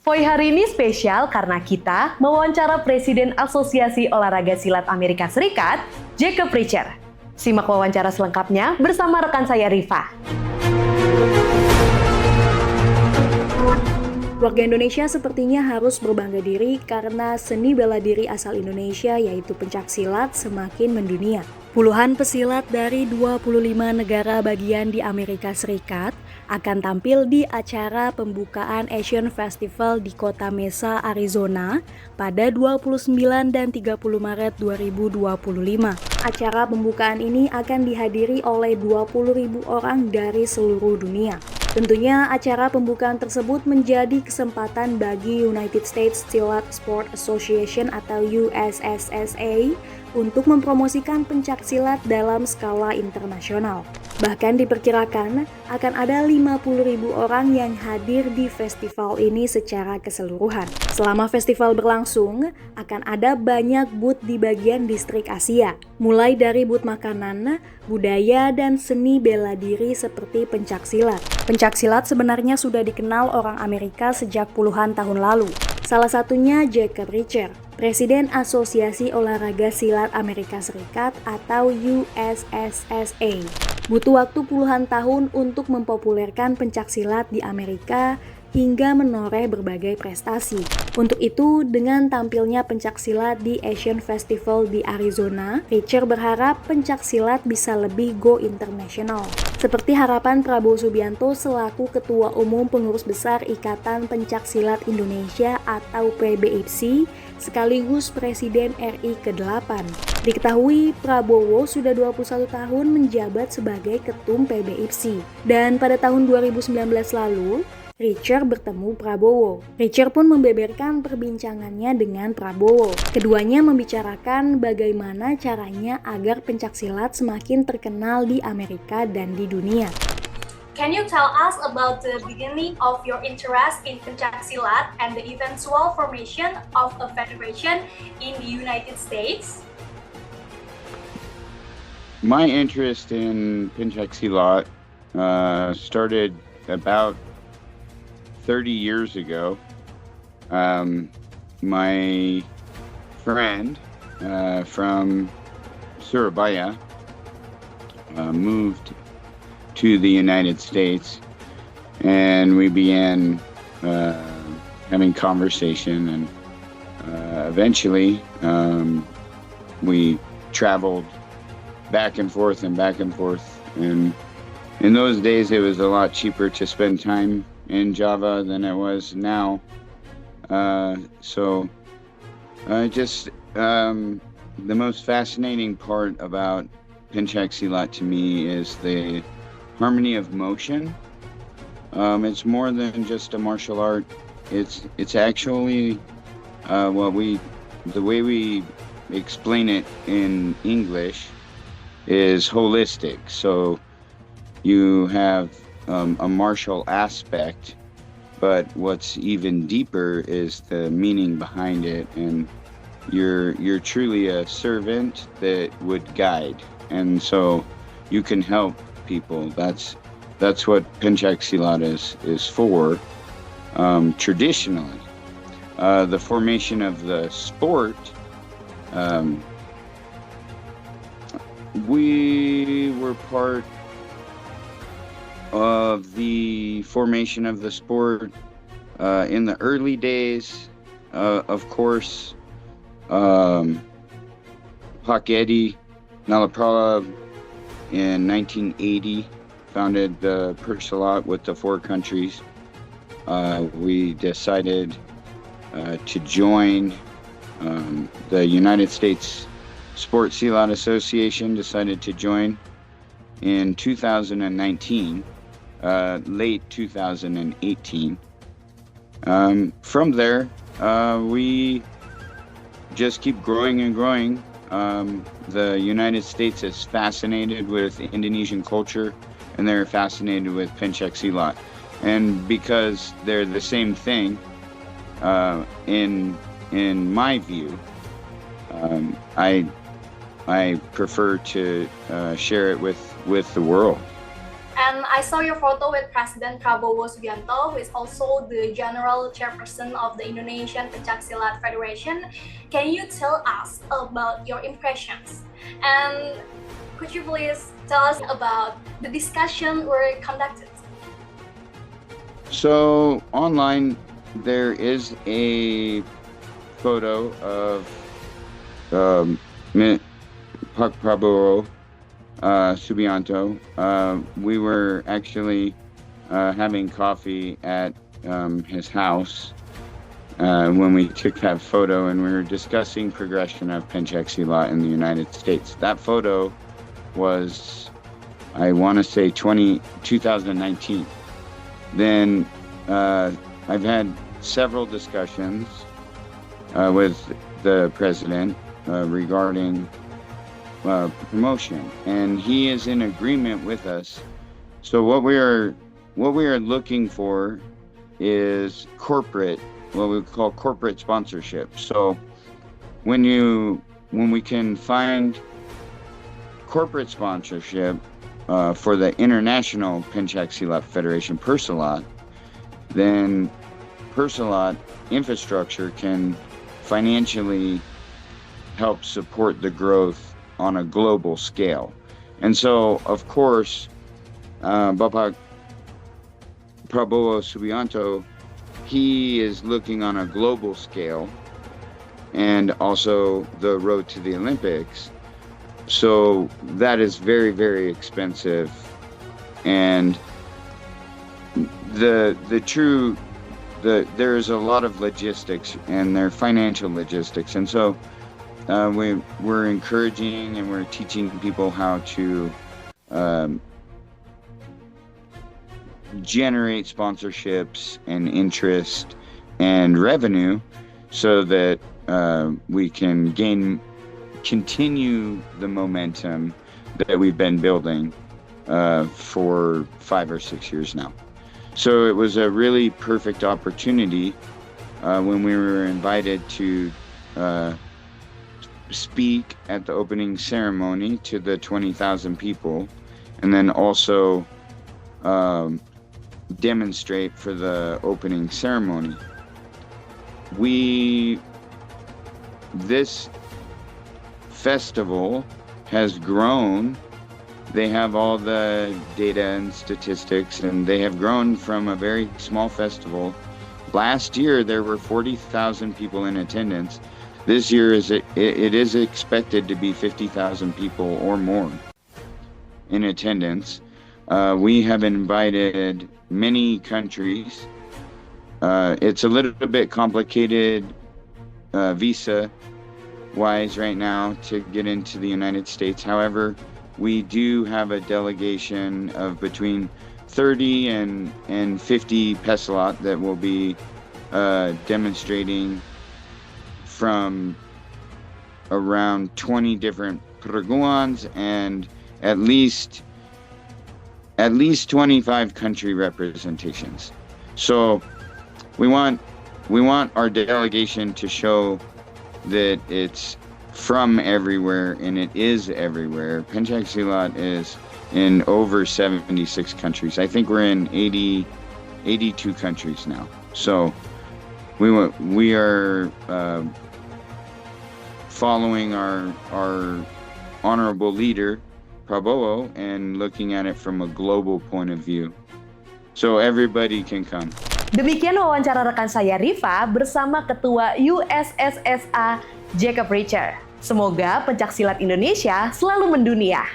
Poi hari ini spesial karena kita mewawancara Presiden Asosiasi Olahraga Silat Amerika Serikat, Jacob Richer. Simak wawancara selengkapnya bersama rekan saya Rifa. Warga Indonesia sepertinya harus berbangga diri karena seni bela diri asal Indonesia yaitu pencaksilat semakin mendunia. Puluhan pesilat dari 25 negara bagian di Amerika Serikat akan tampil di acara pembukaan Asian Festival di Kota Mesa, Arizona pada 29 dan 30 Maret 2025. Acara pembukaan ini akan dihadiri oleh 20.000 orang dari seluruh dunia. Tentunya acara pembukaan tersebut menjadi kesempatan bagi United States Silat Sport Association atau USSSA untuk mempromosikan pencaksilat dalam skala internasional. Bahkan diperkirakan akan ada 50.000 orang yang hadir di festival ini secara keseluruhan. Selama festival berlangsung, akan ada banyak booth di bagian distrik Asia, mulai dari booth makanan, budaya, dan seni bela diri seperti pencaksilat. Pencaksilat sebenarnya sudah dikenal orang Amerika sejak puluhan tahun lalu. Salah satunya Jacob Richer, Presiden Asosiasi Olahraga Silat Amerika Serikat atau USSSA. Butuh waktu puluhan tahun untuk mempopulerkan pencaksilat di Amerika hingga menoreh berbagai prestasi. Untuk itu, dengan tampilnya pencaksilat di Asian Festival di Arizona, Richer berharap pencaksilat bisa lebih go internasional. Seperti harapan Prabowo Subianto selaku Ketua Umum Pengurus Besar Ikatan Pencaksilat Indonesia atau PBIPSI, sekaligus Presiden RI ke-8. Diketahui Prabowo sudah 21 tahun menjabat sebagai Ketum PBIPSI. Dan pada tahun 2019 lalu, Richer bertemu Prabowo. Richer pun membeberkan perbincangannya dengan Prabowo. Keduanya membicarakan bagaimana caranya agar pencaksilat semakin terkenal di Amerika dan di dunia. Can you tell us about the beginning of your interest in pencaksilat and the eventual formation of a federation in the United States? My interest in pencaksilat started about 30 years ago. My friend from Surabaya moved to the United States, and we began having conversation, and eventually we traveled back and forth, and and in those days it was a lot cheaper to spend time in Java than it was now. So the most fascinating part about pencaksilat to me is the harmony of motion. It's more than just a martial art. It's actually the way we explain it in English is holistic. So you have a martial aspect, but what's even deeper is the meaning behind it, and you're truly a servant that would guide, and so you can help people. That's what pencaksilat is for. Traditionally, the formation of the sport, we were part of the formation of the sport in the early days. Of course, Pakedi Nalaprala in 1980 founded the Persalat with the 4 countries. We decided to join the United States Sport Silat Association, decided to join in 2019, late 2018. From there, we just keep growing and growing. The United States is fascinated with Indonesian culture, and they're fascinated with pencaksilat. And because they're the same thing, in my view, I prefer to share it with the world. And And I saw your photo with President Prabowo Subianto, who is also the General Chairperson of the Indonesian Pencaksilat Federation. Can you tell us about your impressions? And could you please tell us about the discussion were conducted? So online, there is a photo of Pak Prabowo Subianto. We were actually having coffee at his house when we took that photo, and we were discussing progression of Pencaksilat in the United States. That photo was, I want to say, 2019. Then I've had several discussions with the president regarding promotion, and he is in agreement with us. So what we are looking for is what we call corporate sponsorship. So when we can find corporate sponsorship for the International Pencaksilat Federation, Persilat, then Persilat infrastructure can financially help support the growth on a global scale. And so, of course, Bapak Prabowo Subianto, he is looking on a global scale, and also the road to the Olympics. So that is very, very expensive. And there is a lot of logistics, and they're financial logistics. And so we're encouraging and we're teaching people how to generate sponsorships and interest and revenue so that we can continue the momentum that we've been building for 5 or 6 years now. So it was a really perfect opportunity when we were invited to speak at the opening ceremony to the 20,000 people, and then also demonstrate for the opening ceremony. This festival has grown. They have all the data and statistics, and they have grown from a very small festival. Last year, there were 40,000 people in attendance. This year, it is expected to be 50,000 people or more in attendance. We have invited many countries. It's a little bit complicated visa-wise right now to get into the United States. However, we do have a delegation of between 30 and 50 Pencaksilat that will be demonstrating from around 20 different perguruans and at least 25 country representations. So we want our delegation to show that it's from everywhere, and it is everywhere. Pencaksilat is in over 76 countries. I think we're in 82 countries now. So we are following our honorable leader, Prabowo, and looking at it from a global point of view. So everybody can come. Demikian wawancara rekan saya Rifa bersama Ketua USSSA Jacob Richer. Semoga pencaksilat Indonesia selalu mendunia.